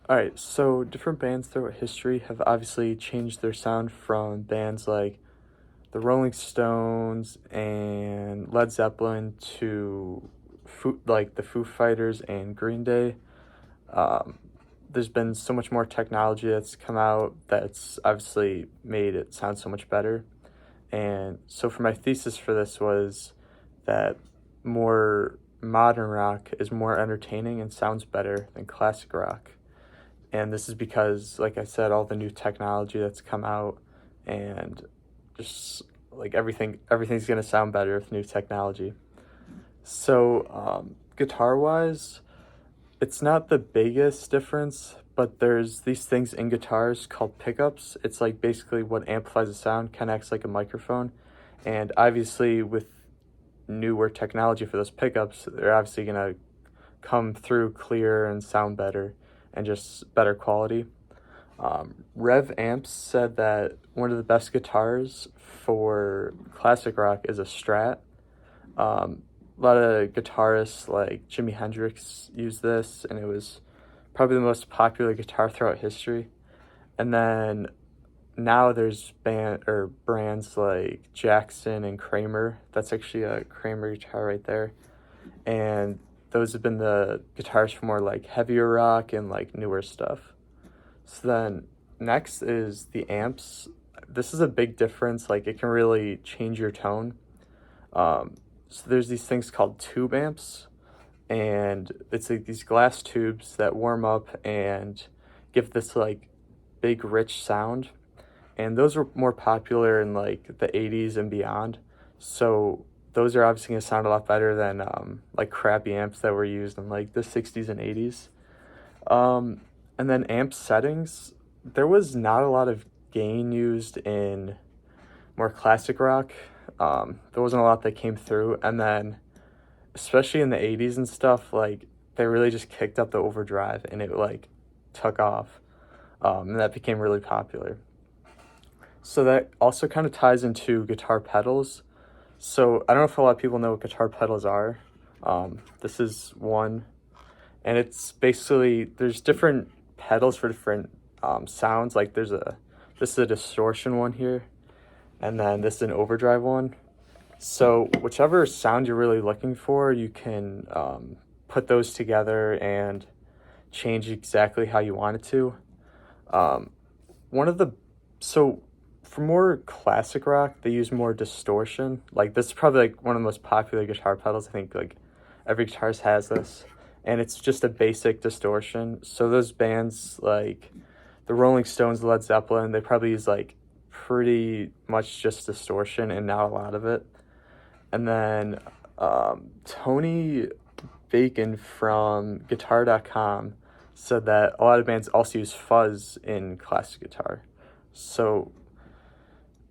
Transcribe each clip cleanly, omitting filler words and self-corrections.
All right, so different bands throughout history have obviously changed their sound from bands like the Rolling Stones and Led Zeppelin to like the Foo Fighters and Green Day. Um, there's been so much more technology that's come out that's obviously made it sound so much better. And so for my thesis for this was that more modern rock is more entertaining and sounds better than classic rock. And this is because, like I said, all the new technology that's come out and just like everything's gonna sound better with new technology. So guitar wise, it's not the biggest difference, but there's these things in guitars called pickups. It's like basically what amplifies the sound, kind of acts like a microphone. And obviously, with newer technology for those pickups, they're obviously gonna come through clear and sound better and just better quality. Rev Amps said that one of the best guitars for classic rock is a Strat. A lot of guitarists like Jimi Hendrix used this, and it was probably the most popular guitar throughout history. And then now there's brands like Jackson and Kramer. That's actually a Kramer guitar right there, and those have been the guitars for more like heavier rock and like newer stuff. So then next is the amps. This is a big difference. Like it can really change your tone. So there's these things called tube amps, and it's like these glass tubes that warm up and give this like big rich sound. And those were more popular in like the 80s and beyond. So those are obviously going to sound a lot better than like crappy amps that were used in like the 60s and 80s. Um, and then amp settings, there was not a lot of gain used in more classic rock. There wasn't a lot that came through. And then, especially in the 80s and stuff, like they really just kicked up the overdrive and it like took off. And that became really popular. So that also kind of ties into guitar pedals. So I don't know if a lot of people know what guitar pedals are. This is one, and it's basically there's different pedals for different sounds. Like this is a distortion one here, and then this is an overdrive one. So whichever sound you're really looking for, you can put those together and change exactly how you want it to. Um, one of the so for more classic rock, they use more distortion. Like this is probably like one of the most popular guitar pedals. I think like every guitarist has this, and it's just a basic distortion. So those bands like the Rolling Stones, Led Zeppelin, they probably use like pretty much just distortion and not a lot of it. And then Tony Bacon from Guitar.com said that a lot of bands also use fuzz in classic guitar. So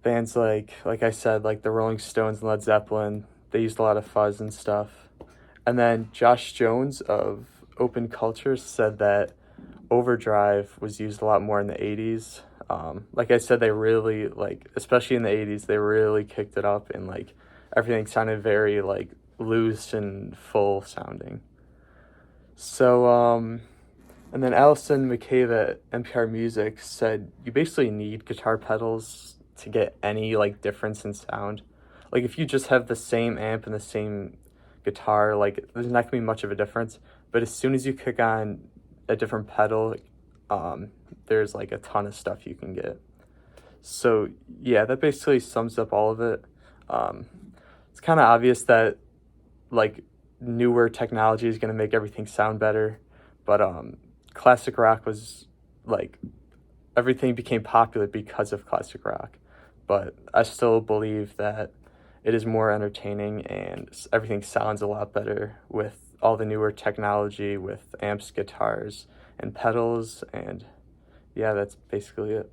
bands like I said, like the Rolling Stones and Led Zeppelin, they used a lot of fuzz and stuff. And then Josh Jones of Open Culture said that overdrive was used a lot more in the 80s. Like I said, they really like, especially in the 80s, they really kicked it up and like everything sounded very like loose and full sounding. So, and then Allison McCabe at NPR Music said you basically need guitar pedals to get any like difference in sound. Like if you just have the same amp and the same guitar, like there's not gonna be much of a difference. But as soon as you kick on a different pedal, there's like a ton of stuff you can get. So yeah, that basically sums up all of it. Um, it's kind of obvious that like newer technology is going to make everything sound better, but classic rock was like everything became popular because of classic rock. But I still believe that it is more entertaining and everything sounds a lot better with all the newer technology with amps, guitars, and pedals. And yeah, that's basically it.